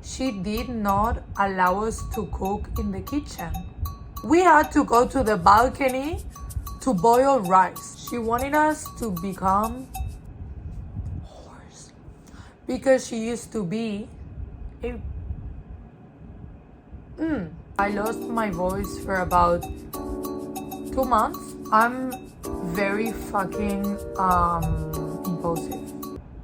she did not allow us to cook in the kitchen. We had to go to the balcony to boil rice. She wanted us to become horse because she used to be a I lost my voice for about 2 months. I'm very fucking impulsive.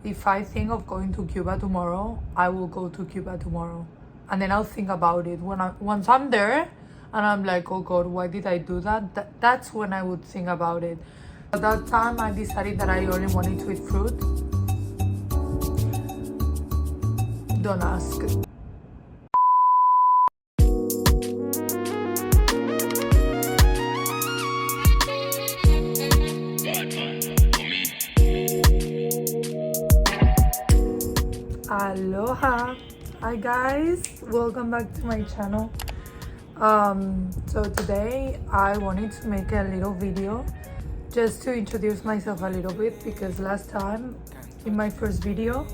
If I think of going to Cuba tomorrow, I will go to Cuba tomorrow. And then I'll think about it. Once I'm there and I'm like, oh God, why did I do that? That's when I would think about it. At that time, I decided that I only wanted to eat fruit. Don't ask. Aloha. Hi guys, welcome back to my channel. So today I wanted to make a little video just to introduce myself a little bit, because last time in my first video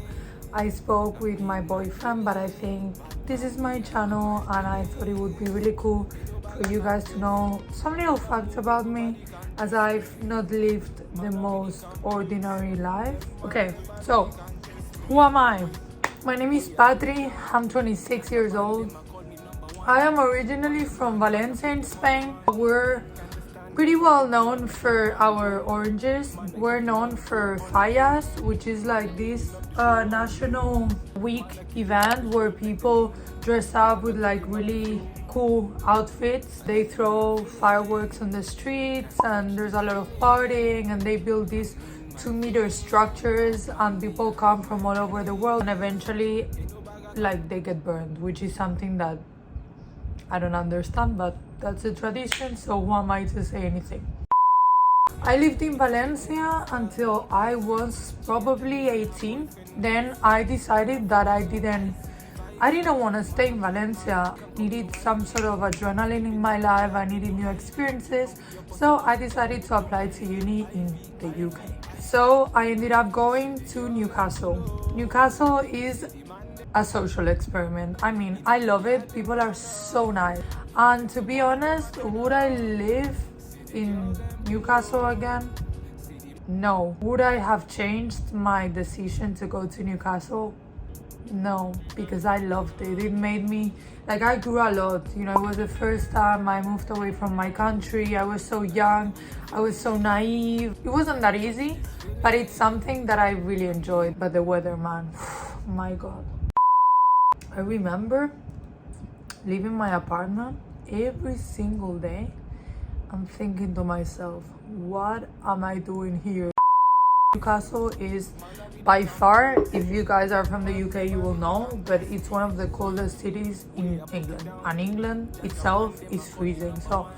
I spoke with my boyfriend, but I think this is my channel and I thought it would be really cool for you guys to know some little facts about me, as I've not lived the most ordinary life. Okay, so who am I? My name is Patri, I'm 26 years old. I am originally from Valencia in Spain. We're pretty well known for our oranges. We're known for fallas, which is like this national week event where people dress up with like really cool outfits. They throw fireworks on the streets and there's a lot of partying, and they build these 2-meter structures and people come from all over the world, and eventually like they get burned, which is something that I don't understand, but that's a tradition, so who am I to say anything? I lived in Valencia until I was probably 18. Then I decided that I didn't want to stay in Valencia. I needed some sort of adrenaline in my life. I needed new experiences. So I decided to apply to uni in the UK. So I ended up going to Newcastle. Newcastle is a social experiment. I mean, I love it. People are so nice. And to be honest, would I live in Newcastle again? No. Would I have changed my decision to go to Newcastle? No, because I loved it. It made me, like, I grew a lot. You know, it was the first time I moved away from my country. I was so young. I was so naive. It wasn't that easy, but it's something that I really enjoyed. But the weather, man, my God. I remember leaving my apartment every single day. I'm thinking to myself, what am I doing here? Newcastle is by far, if you guys are from the UK, you will know, but it's one of the coldest cities in England, and England itself is freezing, so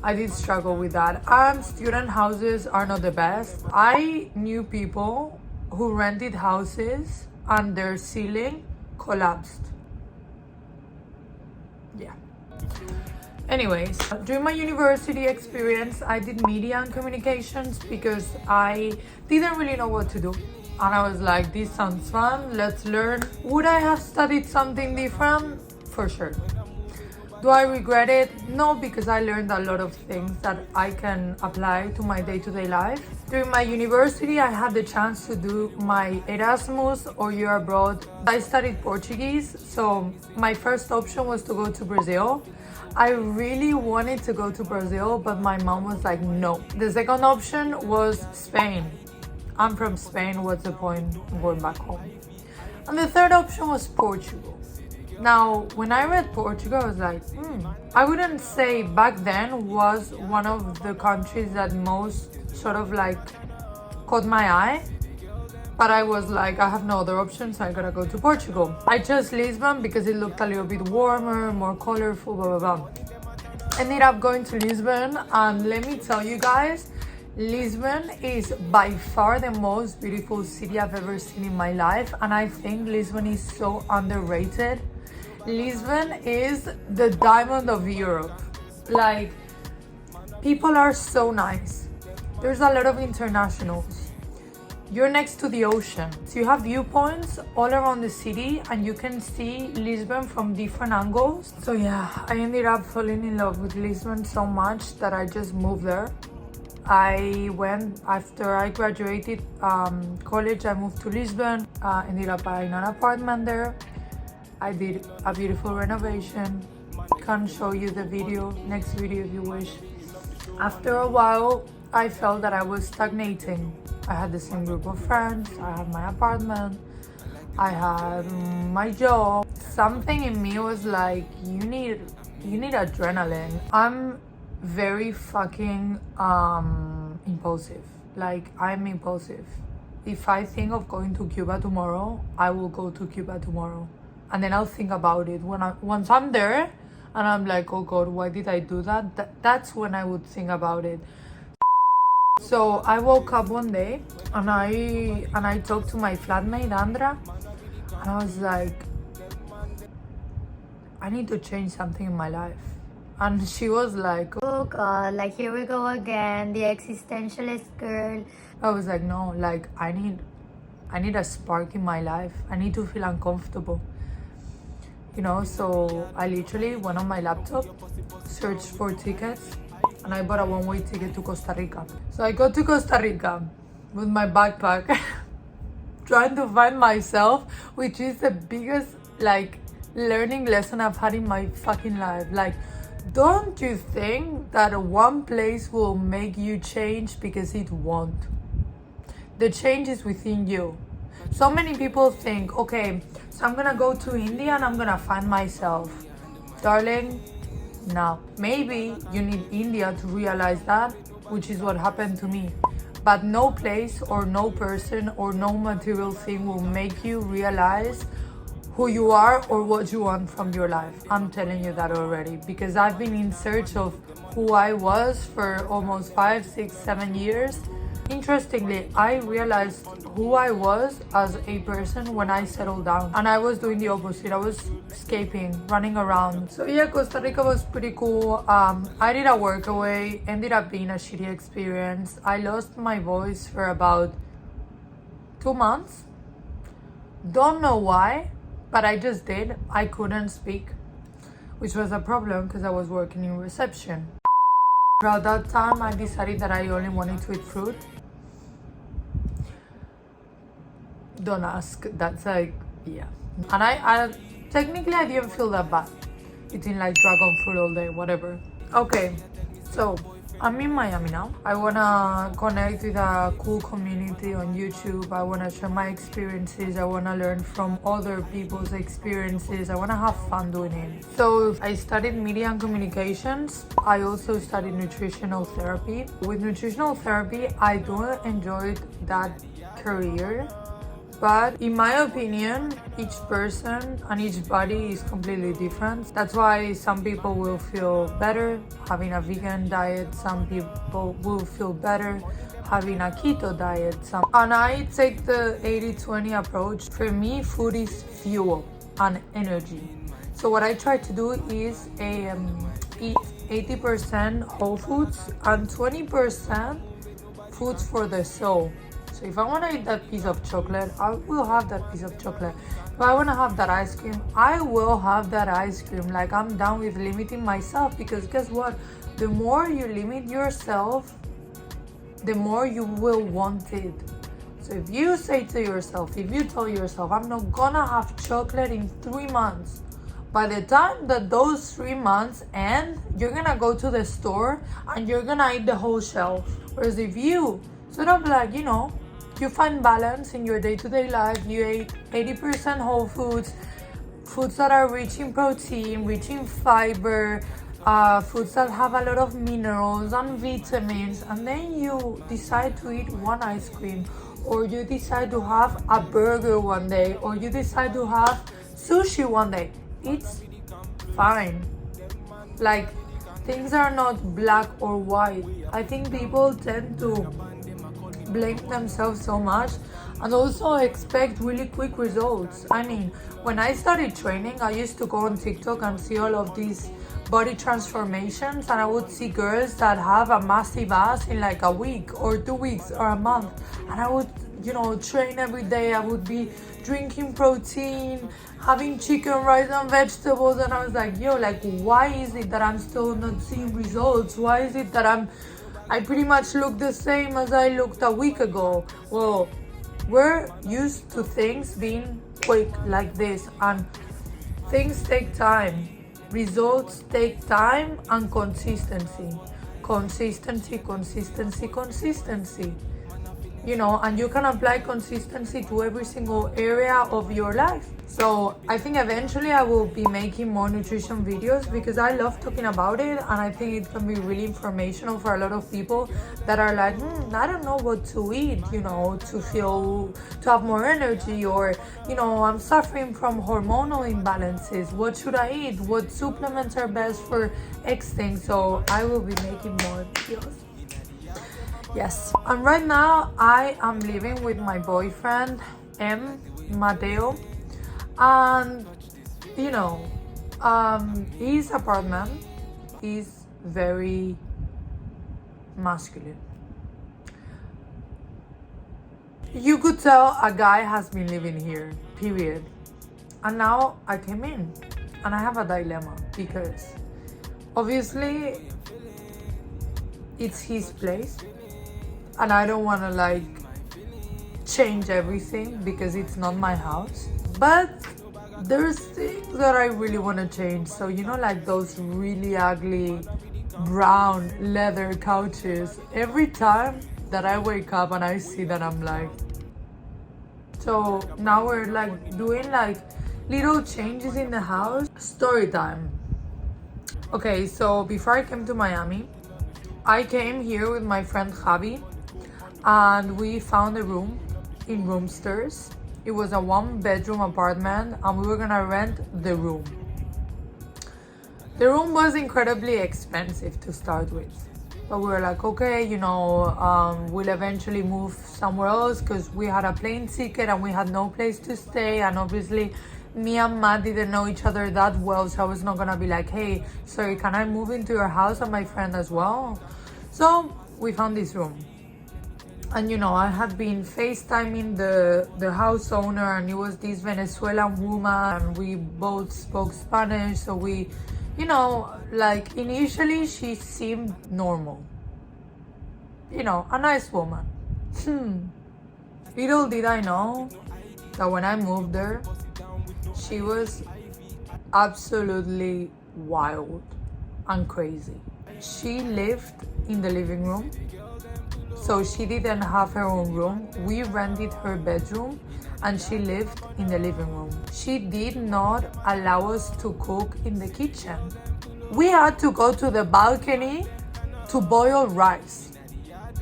I did struggle with that. Student houses are not the best. I knew people who rented houses and their ceiling collapsed. Yeah. Anyways, during my university experience, I did media and communications because I didn't really know what to do. And I was like, this sounds fun, let's learn. Would I have studied something different? For sure. Do I regret it? No, because I learned a lot of things that I can apply to my day-to-day life. During my university, I had the chance to do my Erasmus or year abroad. I studied Portuguese, so my first option was to go to Brazil. I really wanted to go to Brazil, but my mom was like, no. The second option was Spain. I'm from Spain, what's the point of going back home? And the third option was Portugal. Now, when I read Portugal, I was like, I wouldn't say back then was one of the countries that most sort of like caught my eye. But I was like, I have no other option, so I gotta go to Portugal. I chose Lisbon because it looked a little bit warmer, more colorful, blah, blah, blah. Ended up going to Lisbon, and let me tell you guys, Lisbon is by far the most beautiful city I've ever seen in my life, and I think Lisbon is so underrated. Lisbon is the diamond of Europe. Like, people are so nice. There's a lot of internationals. you're next to the ocean. So you have viewpoints all around the city and you can see Lisbon from different angles. So yeah, I ended up falling in love with Lisbon so much that I just moved there. I went after I graduated college. I moved to Lisbon, ended up buying an apartment there. I did a beautiful renovation. Can show you the video, next video if you wish. After a while, I felt that I was stagnating. I had the same group of friends, I had my apartment, I had my job. Something in me was like, you need adrenaline. I'm very fucking impulsive. Like, I'm impulsive. If I think of going to Cuba tomorrow, I will go to Cuba tomorrow. And then I'll think about it. Once I'm there and I'm like, oh God, why did I do that? That's when I would think about it. So I woke up one day and I talked to my flatmate Andra, and I was like, I need to change something in my life. And she was like, oh God, like here we go again, the existentialist girl. I was like, no, like I need a spark in my life. I need to feel uncomfortable. You know, so I literally went on my laptop, searched for tickets, and I bought a one-way ticket to Costa Rica. So I go to Costa Rica with my backpack, trying to find myself, which is the biggest like learning lesson I've had in my fucking life. Like, don't you think that one place will make you change? Because it won't. The change is within you. So many people think, okay, so I'm gonna go to India and I'm gonna find myself. Darling, no. Maybe you need India to realize that, which is what happened to me. But no place or no person or no material thing will make you realize who you are or what you want from your life. I'm telling you that already, because I've been in search of who I was for almost 5, 6, 7 years. Interestingly, I realized who I was as a person when I settled down, and I was doing the opposite. I was escaping, running around. So yeah, Costa Rica was pretty cool. I did a workaway, ended up being a shitty experience. I lost my voice for about 2 months. Don't know why, but I just did. I couldn't speak, which was a problem because I was working in reception. Around that time, I decided that I only wanted to eat fruit. Don't ask, that's like, yeah. And I technically I didn't feel that bad eating like dragon fruit all day, whatever. Okay, so I'm in Miami now. I wanna connect with a cool community on YouTube. I wanna share my experiences. I wanna learn from other people's experiences. I wanna have fun doing it. So I studied media and communications. I also studied nutritional therapy. With nutritional therapy, I do enjoy that career. But in my opinion, each person and each body is completely different. That's why some people will feel better having a vegan diet. Some people will feel better having a keto diet. And I take the 80-20 approach. For me, food is fuel and energy. So what I try to do is eat 80% whole foods and 20% foods for the soul. So if I want to eat that piece of chocolate, I will have that piece of chocolate. If I want to have that ice cream, I will have that ice cream. Like, I'm down with limiting myself, because guess what? The more you limit yourself, the more you will want it. So if you say to yourself, if you tell yourself, I'm not gonna have chocolate in 3 months, by the time that those 3 months end, you're gonna go to the store and you're gonna eat the whole shelf. Whereas if you sort of like, you know, you find balance in your day-to-day life, you eat 80% whole foods, foods that are rich in protein, rich in fiber, foods that have a lot of minerals and vitamins, and then you decide to eat one ice cream, or you decide to have a burger one day, or you decide to have sushi one day. It's fine. Like, things are not black or white. I think people tend to blame themselves so much and also expect really quick results. I mean, when I started training, I used to go on TikTok and see all of these body transformations, and I would see girls that have a massive ass in like a week or 2 weeks or a month, and I would train every day. I would be drinking protein, having chicken, rice and vegetables, and I was like, yo, like, why is it that I'm still not seeing results? Why is it that I pretty much look the same as I looked a week ago? Well, we're used to things being quick like this, and things take time. Results take time and consistency. Consistency, consistency, consistency. And you can apply consistency to every single area of your life. So I think eventually I will be making more nutrition videos because I love talking about it, and I think it can be really informational for a lot of people that are like, I don't know what to eat, to have more energy, or, I'm suffering from hormonal imbalances. What should I eat? What supplements are best for X thing? So I will be making more videos. Yes, and right now I am living with my boyfriend, Mateo, and his apartment is very masculine. You could tell a guy has been living here, period. And now I came in and I have a dilemma because obviously it's his place. And I don't want to change everything because it's not my house. But there's things that I really want to change. So, those really ugly brown leather couches. Every time that I wake up and I see that, I'm like... So now we're doing little changes in the house. Story time. Okay, so before I came to Miami, I came here with my friend Javi. And we found a room in Roomsters. It was a 1-bedroom apartment and we were gonna rent the room. The room was incredibly expensive to start with. But we were like, okay, we'll eventually move somewhere else because we had a plane ticket and we had no place to stay. And obviously me and Matt didn't know each other that well, so I was not gonna be like, hey, sorry, can I move into your house and my friend as well? So we found this room. And I had been FaceTiming the house owner, and it was this Venezuelan woman, and we both spoke Spanish, so we, initially she seemed normal. A nice woman. Little did I know that when I moved there, she was absolutely wild and crazy. She lived in the living room. So she didn't have her own room. We rented her bedroom and she lived in the living room. She did not allow us to cook in the kitchen. We had to go to the balcony to boil rice.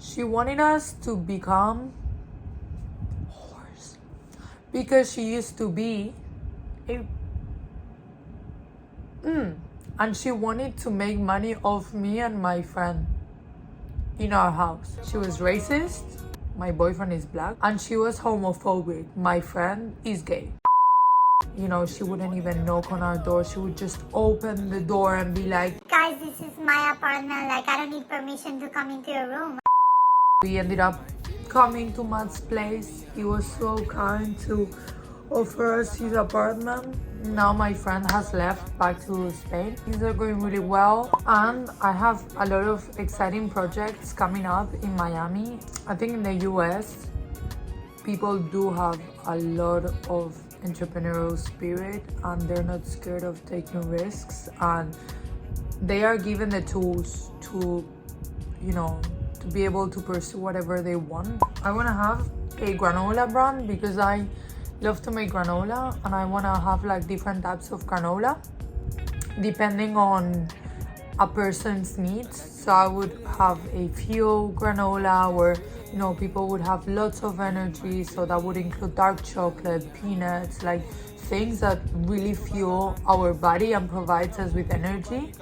She wanted us to become whores because she used to be and she wanted to make money off me and my friend in our house. She was racist, my boyfriend is black, and she was homophobic. My friend is gay. She wouldn't even knock on our door. She would just open the door and be like, guys, this is my apartment. I don't need permission to come into your room. We ended up coming to Matt's place. He was so kind to offer us his apartment. Now my friend has left back to Spain. Things are going really well, and I have a lot of exciting projects coming up in Miami. I think in the US, people do have a lot of entrepreneurial spirit and they're not scared of taking risks, and they are given the tools to be able to pursue whatever they want. I want to have a granola brand because I love to make granola, and I want to have different types of granola depending on a person's needs. So I would have a fuel granola where people would have lots of energy, so that would include dark chocolate, peanuts, things that really fuel our body and provides us with energy.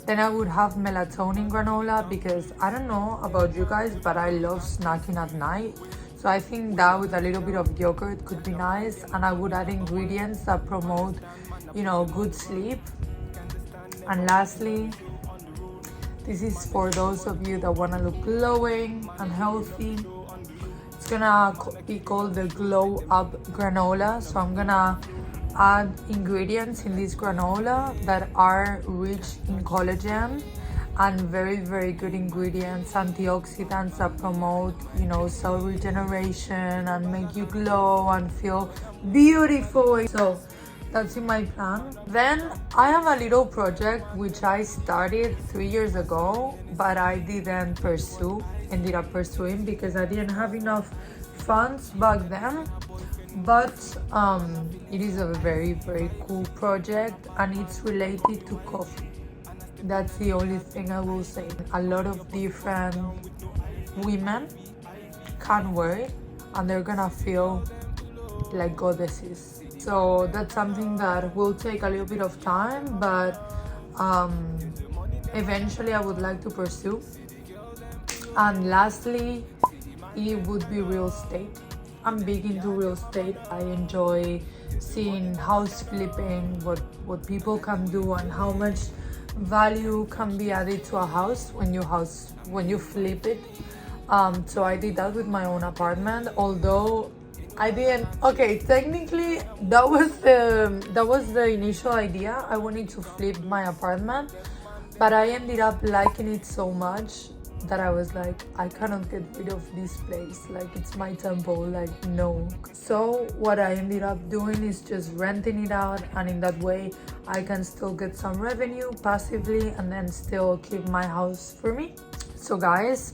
Then I would have melatonin granola because I don't know about you guys, but I love snacking at night. So I think that with a little bit of yogurt could be nice, and I would add ingredients that promote, good sleep. And lastly, this is for those of you that want to look glowing and healthy. It's gonna be called the Glow Up Granola. So I'm gonna add ingredients in this granola that are rich in collagen and very good ingredients, antioxidants that promote, you know, cell regeneration and make you glow and feel beautiful. So that's in my plan. Then I have a little project which I started 3 years ago, but I didn't ended up pursuing because I didn't have enough funds back then. But it is a very cool project, and it's related to coffee. That's the only thing I will say. A lot of different women can wear it and they're gonna feel like goddesses. So that's something that will take a little bit of time, but eventually I would like to pursue. And lastly, it would be real estate. I'm big into real estate. I enjoy seeing house flipping, what people can do and how much value can be added to a house when you flip it. So I did that with my own apartment, although I didn't. Okay, technically that was the initial idea. I wanted to flip my apartment, but I ended up liking it so much that I was like, I cannot get rid of this place, like it's my temple, like no. So what I ended up doing is just renting it out, and in that way I can still get some revenue passively and then still keep my house for me. So guys,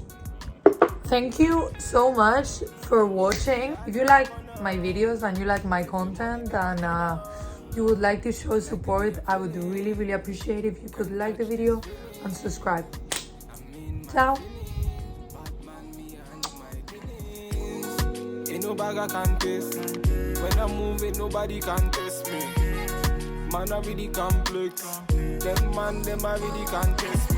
thank you so much for watching. If you like my videos and you like my content and you would like to show support, I would really appreciate if you could like the video and subscribe. Ciao. Ain't no bag I can taste. When I'm moving, nobody can test me. Man, I really complex. Them man, them I really can't test me.